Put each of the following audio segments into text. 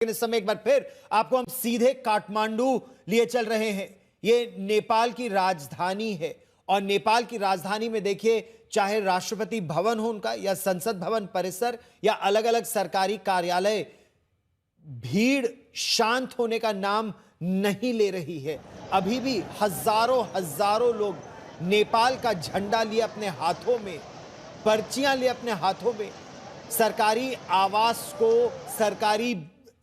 इस समय एक बार फिर आपको हम सीधे काठमांडू लिए चल रहे हैं। ये नेपाल की राजधानी है और नेपाल की राजधानी में देखिए, चाहे राष्ट्रपति भवन हो उनका या संसद भवन परिसर या अलग अलग सरकारी कार्यालय, भीड़ शांत होने का नाम नहीं ले रही है। अभी भी हजारों हजारों लोग नेपाल का झंडा लिए अपने हाथों में, पर्चियां लिए अपने हाथों में, सरकारी आवास को, सरकारी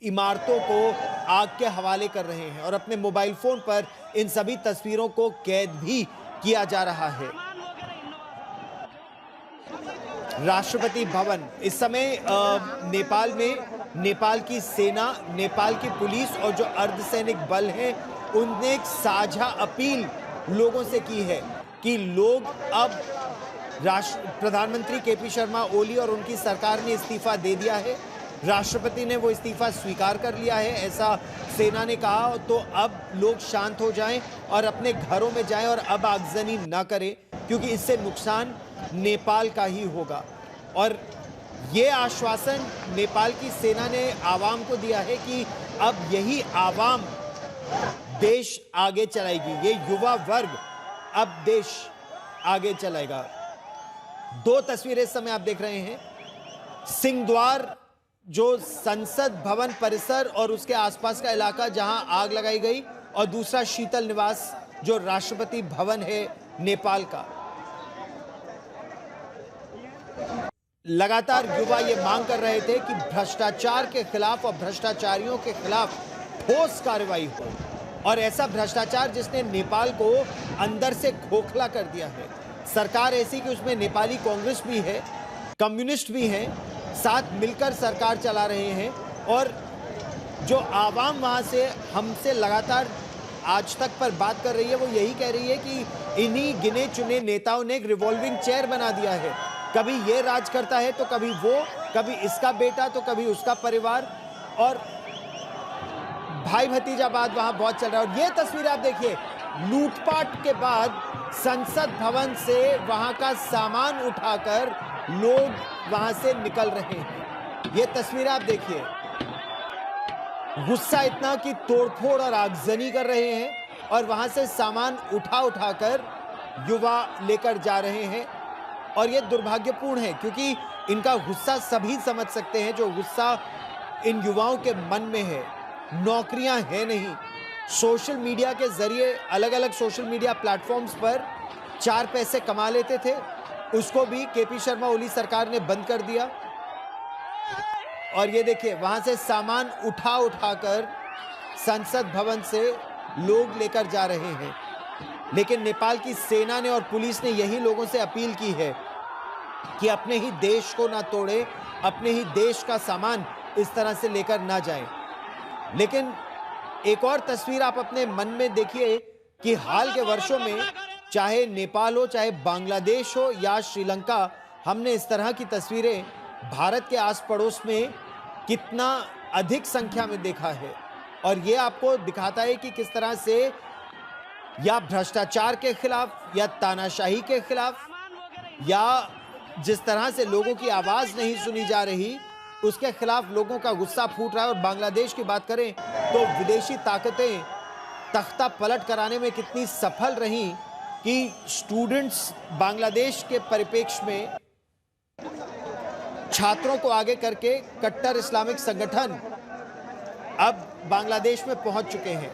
इमारतों को आग के हवाले कर रहे हैं और अपने मोबाइल फोन पर इन सभी तस्वीरों को कैद भी किया जा रहा है। राष्ट्रपति भवन इस समय नेपाल में, नेपाल की सेना, नेपाल की पुलिस और जो अर्धसैनिक बल हैं, उनने एक साझा अपील लोगों से की है कि लोग अब प्रधानमंत्री केपी शर्मा ओली और उनकी सरकार ने इस्तीफा दे दिया है, राष्ट्रपति ने वो इस्तीफा स्वीकार कर लिया है, ऐसा सेना ने कहा। तो अब लोग शांत हो जाएं और अपने घरों में जाएं और अब आगजनी ना करें, क्योंकि इससे नुकसान नेपाल का ही होगा। और ये आश्वासन नेपाल की सेना ने आवाम को दिया है कि अब यही आवाम देश आगे चलाएगी, ये युवा वर्ग अब देश आगे चलाएगा। दो तस्वीरें इस समय आप देख रहे हैं, सिंहद्वार जो संसद भवन परिसर और उसके आसपास का इलाका जहां आग लगाई गई, और दूसरा शीतल निवास जो राष्ट्रपति भवन है नेपाल का। लगातार युवा ये मांग कर रहे थे कि भ्रष्टाचार के खिलाफ और भ्रष्टाचारियों के खिलाफ ठोस कार्रवाई हो, और ऐसा भ्रष्टाचार जिसने नेपाल को अंदर से खोखला कर दिया है। सरकार ऐसी कि उसमें नेपाली कांग्रेस भी है, कम्युनिस्ट भी हैं, साथ मिलकर सरकार चला रहे हैं। और जो आवाम वहां से हमसे लगातार आज तक पर बात कर रही है, वो यही कह रही है कि इन्हीं गिने चुने नेताओं ने एक रिवॉल्विंग चेयर बना दिया है। कभी ये राज करता है तो कभी वो, कभी इसका बेटा तो कभी उसका परिवार, और भाई भतीजावाद वहां बहुत चल रहा है। और ये तस्वीर आप देखिए, लूटपाट के बाद संसद भवन से वहां का सामान उठाकर लोग वहां से निकल रहे हैं। ये तस्वीर आप देखिए, गुस्सा इतना कि तोड़फोड़ और आगजनी कर रहे हैं और वहां से सामान उठाकर युवा लेकर जा रहे हैं। और ये दुर्भाग्यपूर्ण है, क्योंकि इनका गुस्सा सभी समझ सकते हैं, जो गुस्सा इन युवाओं के मन में है। नौकरियां हैं नहीं, सोशल मीडिया के जरिए अलग अलग सोशल मीडिया प्लेटफॉर्म्स पर 4 पैसे कमा लेते थे, उसको भी केपी शर्मा ओली सरकार ने बंद कर दिया। और ये देखिए, वहां से सामान उठाकर संसद भवन से लोग लेकर जा रहे हैं। लेकिन नेपाल की सेना ने और पुलिस ने यही लोगों से अपील की है कि अपने ही देश को ना तोड़े, अपने ही देश का सामान इस तरह से लेकर ना जाएं। लेकिन एक और तस्वीर आप अपने मन में देखिए कि हाल के वर्षों में, चाहे नेपाल हो, चाहे बांग्लादेश हो या श्रीलंका, हमने इस तरह की तस्वीरें भारत के आस पड़ोस में कितना अधिक संख्या में देखा है। और ये आपको दिखाता है कि किस तरह से या भ्रष्टाचार के खिलाफ या तानाशाही के खिलाफ, या जिस तरह से लोगों की आवाज नहीं सुनी जा रही, उसके खिलाफ लोगों का गुस्सा फूट रहा है। और बांग्लादेश की बात करें तो विदेशी ताकतें तख्ता पलट कराने में कितनी सफल रहीं कि स्टूडेंट्स बांग्लादेश के परिप्रेक्ष्य में छात्रों को आगे करके कट्टर इस्लामिक संगठन अब बांग्लादेश में पहुंच चुके हैं।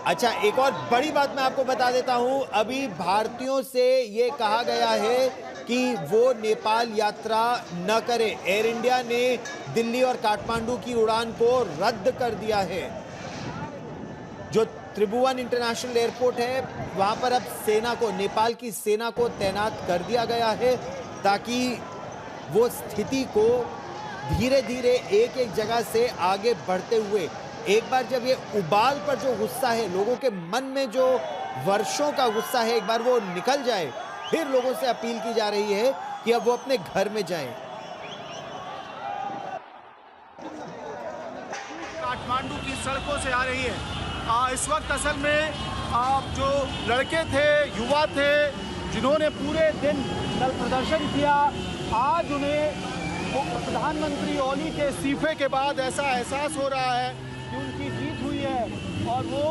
अच्छा, एक और बड़ी बात मैं आपको बता देता हूं, अभी भारतीयों से यह कहा गया है कि वो नेपाल यात्रा न करें। एयर इंडिया ने दिल्ली और काठमांडू की उड़ान को रद्द कर दिया है। जो त्रिभुवन इंटरनेशनल एयरपोर्ट है, वहां पर अब सेना को, नेपाल की सेना को तैनात कर दिया गया है, ताकि वो स्थिति को धीरे धीरे एक एक जगह से आगे बढ़ते हुए, एक बार जब ये उबाल पर जो गुस्सा है, लोगों के मन में जो वर्षों का गुस्सा है, एक बार वो निकल जाए, फिर लोगों से अपील की जा रही है कि अब वो अपने घर में जाएं। काठमांडू की सड़कों से आ रही है। इस वक्त असल में जो लड़के थे, युवा थे, जिन्होंने पूरे दिन कल प्रदर्शन किया, आज उन्हें प्रधानमंत्री ओली के इस्तीफे के बाद ऐसा एहसास हो रहा है कि उनकी जीत हुई है और वो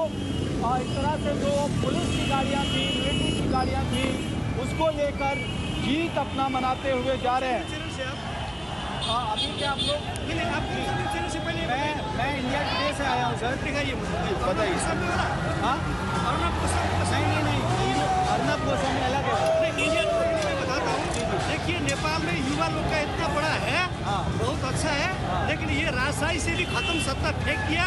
इस तरह से जो पुलिस की गाड़ियाँ थी, मिलिट्री की गाड़ियाँ थी, उसको लेकर जीत अपना मनाते हुए जा रहे हैं। अभी क्या आप लोग मैं इंडिया टुडे से आया हूँ सर। बताइए हाँ नहीं अर्नब गोस्वामी अलग है। इंडिया में बताता हूँ, देखिए नेपाल में युवा लोग का इतना बड़ा है, बहुत अच्छा है, लेकिन ये राजशाही से भी खत्म, सत्ता फेंक दिया।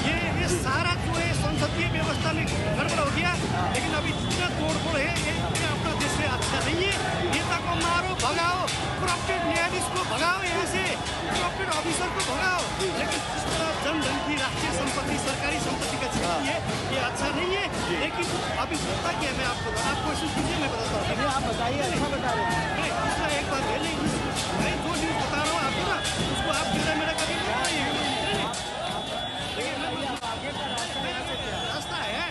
ये सारा जो है संसदीय व्यवस्था में गड़बड़ हो गया। लेकिन अभी जितना तोड़फोड़ है ये अपना देश में अच्छा नहीं है। नेता को मारो, भगाओ, करप्टेड न्यायाधीश को भगाओ, यहाँ से करप्टेड ऑफिसर को भगाओ, लेकिन इस तरह जन की राष्ट्रीय संपत्ति, सरकारी संपत्ति का छीनती है, ये अच्छा नहीं है। लेकिन अभी होता क्या है मैं आपको क्वेश्चन कीजिए, मैं बताता हूँ। आप बताइए, अच्छा बता रहे हैं। दूसरा एक बात है, नहीं मैं जो न्यूज़ बता रहा हूँ आपको ना, उसको आप मेरा कभी रास्ता है।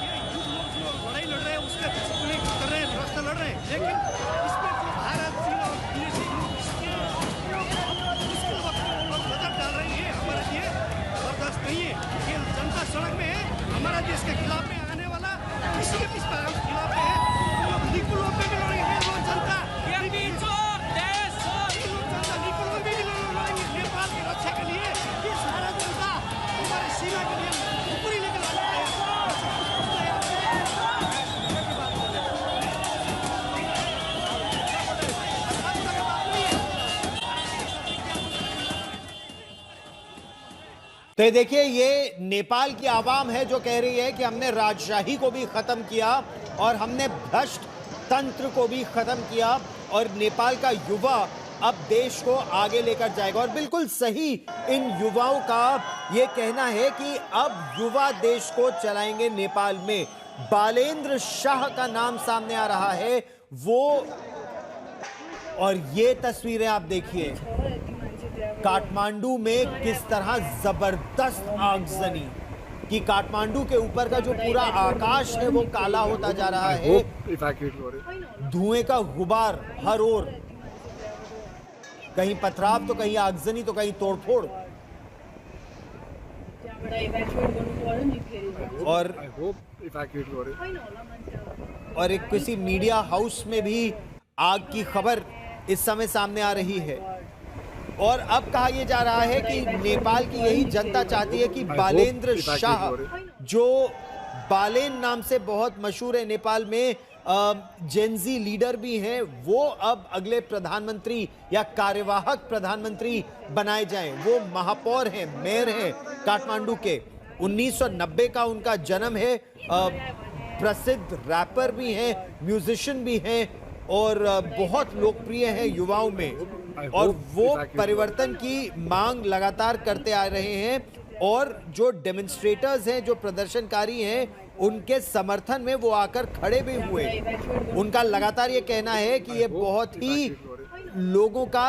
ये युद्ध लोग जो लड़ाई लड़ रहे हैं उसका कर रहे हैं, रास्ता लड़ रहे हैं, लेकिन इसमें जो भारत चीन और विदेशी मुश्किल वक्त नजर डाल रही है हमारे लिए बर्दाश्त नहीं है। ये जनता सड़क में है, हमारा देश के खिलाफ में आने वाला किसी के खिलाफ में है, निकुलों पे भी लड़ेंगे वो जनता, निकुलों में भी लड़ेंगे नेपाल की रक्षा के लिए। ये सारा जनता हमारे सीमा के लिए ऊपरी लेकर आ जाते हैं। तो देखिए, ये नेपाल की आवाम है जो कह रही है कि हमने राजशाही को भी खत्म किया और हमने भ्रष्ट तंत्र को भी खत्म किया और नेपाल का युवा अब देश को आगे लेकर जाएगा। और बिल्कुल सही इन युवाओं का ये कहना है कि अब युवा देश को चलाएंगे नेपाल में। बालेंद्र शाह का नाम सामने आ रहा है वो, और ये तस्वीरें आप देखिए काठमांडू में किस तरह जबरदस्त आगजनी कि काठमांडू के ऊपर का जो पूरा आकाश है वो काला होता जा रहा है, धुएं का गुबार हर ओर, कहीं पथराव तो कहीं आगजनी तो कहीं तोड़फोड़। और एक किसी मीडिया हाउस में भी आग की खबर इस समय सामने आ रही है। और अब कहा यह जा रहा है कि नेपाल की यही जनता चाहती है कि बालेंद्र शाह, जो बालेन नाम से बहुत मशहूर है नेपाल में, जेनजी लीडर भी हैं, वो अब अगले प्रधानमंत्री या कार्यवाहक प्रधानमंत्री बनाए जाएं। वो महापौर हैं, मेयर हैं काठमांडू के, 1990 का उनका जन्म है, प्रसिद्ध रैपर भी हैं, म्यूजिशियन भी हैं और बहुत लोकप्रिय है युवाओं में। और वो परिवर्तन की मांग लगातार करते आ रहे हैं और जो डेमोन्स्ट्रेटर्स हैं, जो प्रदर्शनकारी हैं, उनके समर्थन में वो आकर खड़े भी हुए। उनका लगातार ये कहना है कि ये बहुत ही लोगों का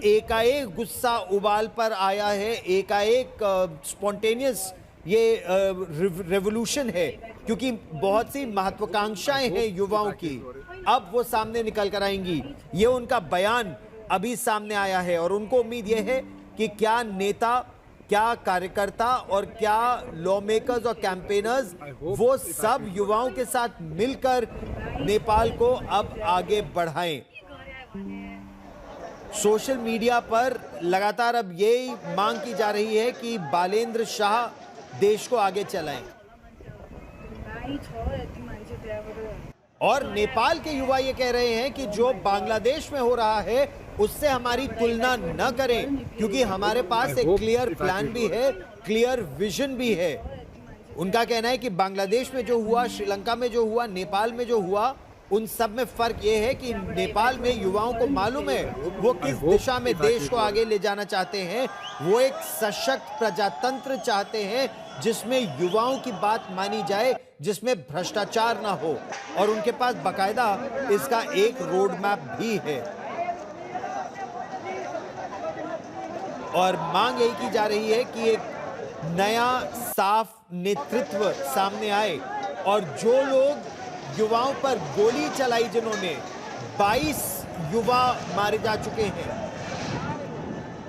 एकाएक गुस्सा उबाल पर आया है, एकाएक स्पॉन्टेनियस ये रेवोल्यूशन है, क्योंकि बहुत सी महत्वाकांक्षाएं हैं युवाओं की, अब वो सामने निकल कर आएंगी। ये उनका बयान अभी सामने आया है और उनको उम्मीद यह है कि क्या नेता, क्या कार्यकर्ता और क्या लॉ मेकर्स और कैंपेनर्स, वो सब युवाओं के साथ मिलकर नेपाल को अब आगे बढ़ाएं। सोशल मीडिया पर लगातार अब यही मांग की जा रही है कि बालेंद्र शाह देश को आगे चलाएं। और नेपाल के युवा ये कह रहे हैं कि जो बांग्लादेश में हो रहा है उससे हमारी तुलना न करें, क्योंकि हमारे पास एक क्लियर प्लान भी है, क्लियर विजन भी है। उनका कहना है कि बांग्लादेश में जो हुआ, श्रीलंका में जो हुआ, नेपाल में जो हुआ, उन सब में फर्क ये है कि नेपाल में युवाओं को मालूम है वो किस दिशा में देश को आगे ले जाना चाहते हैं। वो एक सशक्त प्रजातंत्र चाहते हैं जिसमें युवाओं की बात मानी जाए, जिसमें भ्रष्टाचार ना हो, और उनके पास बाकायदा इसका एक रोड मैप भी है। और मांग यही की जा रही है कि एक नया साफ नेतृत्व सामने आए और जो लोग युवाओं पर गोली चलाई, जिन्होंने 22 युवा मारे जा चुके हैं,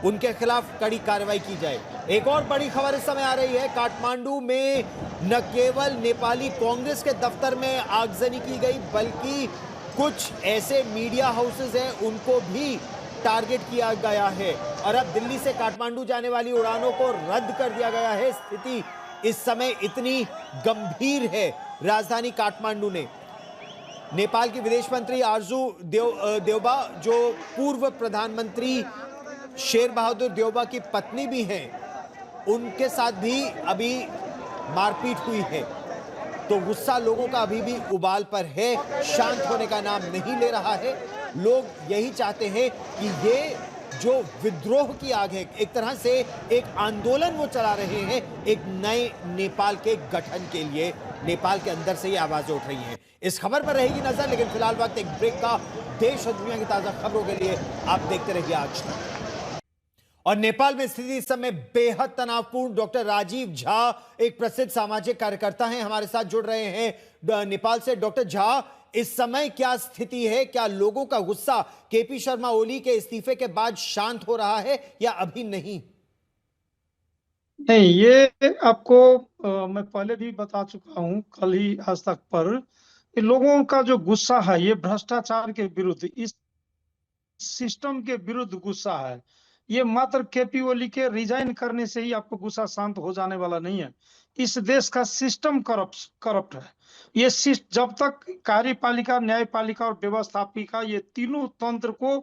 उनके खिलाफ कड़ी कार्रवाई की जाए। एक और बड़ी खबर इस समय आ रही है, काठमांडू में न केवल नेपाली कांग्रेस के दफ्तर में आगजनी की गई, बल्कि कुछ ऐसे मीडिया हाउसेज हैं उनको भी टारगेट किया गया है और अब दिल्ली से काठमांडू जाने वाली उड़ानों को रद्द कर दिया गया है। स्थिति इस समय इतनी गंभीर है राजधानी काठमांडू ने। नेपाल की विदेश मंत्री आरजू देउबा, जो पूर्व प्रधानमंत्री शेर बहादुर देउबा की पत्नी भी हैं, उनके साथ भी अभी मारपीट हुई है। तो गुस्सा लोगों का अभी भी उबाल पर है, शांत होने का नाम नहीं ले रहा है। लोग यही चाहते हैं कि ये जो विद्रोह की आग है, एक तरह से एक आंदोलन वो चला रहे हैं एक नए नेपाल के गठन के लिए। नेपाल के अंदर से ये आवाजें उठ रही हैं। इस खबर पर रहेगी नजर, लेकिन फिलहाल वक्त एक ब्रेक का। देश और दुनिया की ताजा खबरों के लिए आप देखते रहिए आज तक। और नेपाल में स्थिति इस समय बेहद तनावपूर्ण। डॉक्टर राजीव झा एक प्रसिद्ध सामाजिक कार्यकर्ता हैं, हमारे साथ जुड़ रहे हैं नेपाल से। डॉक्टर झा, इस समय क्या स्थिति है? क्या लोगों का गुस्सा केपी शर्मा ओली के इस्तीफे के बाद शांत हो रहा है या अभी नहीं? नहीं, ये आपको मैं पहले भी बता चुका हूं, कल ही आज तक पर। ये लोगों का जो गुस्सा है, ये भ्रष्टाचार के विरुद्ध, इस सिस्टम के विरुद्ध गुस्सा है। ये मात्र केपी ओली के रिजाइन करने से ही आपको गुस्सा शांत हो जाने वाला नहीं है। इस देश का सिस्टम करप्ट है। ये जब तक कार्यपालिका, न्यायपालिका और व्यवस्थापिका, ये तीनों तंत्र को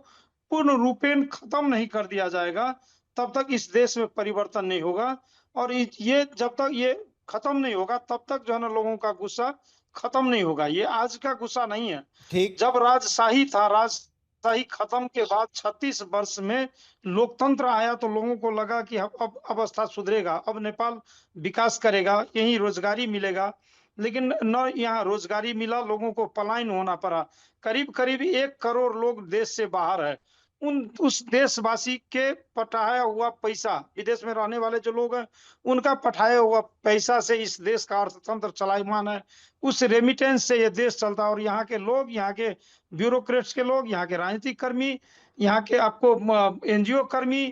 पूर्ण रूपेण खत्म नहीं कर दिया जाएगा, तब तक इस देश में परिवर्तन नहीं होगा। और ये जब तक ये खत्म नहीं होगा, तब तक जो है ना, लोगों का गुस्सा खत्म नहीं होगा। ये आज का गुस्सा नहीं है। ठीक। जब राजशाही था, राजशाही खत्म के बाद 36 वर्ष में लोकतंत्र आया, तो लोगों को लगा कि अब अवस्था सुधरेगा, अब नेपाल विकास करेगा, यहीं रोजगारी मिलेगा। लेकिन न यहाँ रोजगारी मिला, लोगों को पलायन होना पड़ा। करीब करीब 1 करोड़ लोग देश से बाहर है। उस देशवासी के पठाया हुआ पैसा, विदेश में रहने वाले जो लोग हैं, उनका पठाया हुआ पैसा से इस देश का अर्थतंत्र चलायमान है। उस रेमिटेंस से ये देश चलता है। और यहाँ के लोग, यहाँ के ब्यूरोक्रेट्स के लोग, यहाँ के राजनीतिक कर्मी, यहाँ के आपको एनजीओ कर्मी,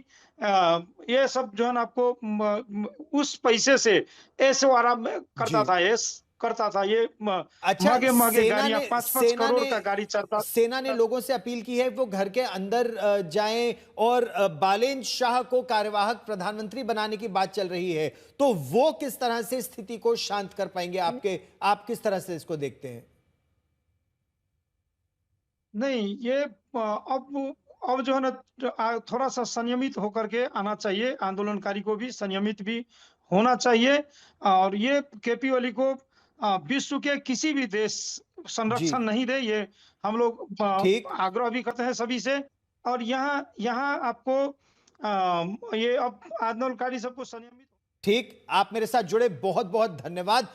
ये सब जो है ना, आपको उस पैसे से ऐसे आराम करता था, करता था। ये अच्छा, महंगे गाड़ियां, 5-5 करोड़ का गाड़ी चलता। सेना ने लोगों से अपील की है वो घर के अंदर जाएं और बालेन शाह को कार्यवाहक प्रधानमंत्री बनाने की बात चल रही है, तो वो किस तरह से स्थिति को शांत कर पाएंगे? आप किस तरह से इसको देखते हैं? नहीं, ये अब जो है ना, थोड़ा सा संयमित होकर के आना चाहिए। आंदोलनकारी को भी संयमित भी होना चाहिए। और ये केपी ओली को विश्व के किसी भी देश संरक्षण नहीं दे, ये हम लोग आग्रह भी करते हैं सभी से। और यहाँ आपको ये अब आंदोलनकारी सबको संयमित। ठीक, आप मेरे साथ जुड़े, बहुत बहुत धन्यवाद।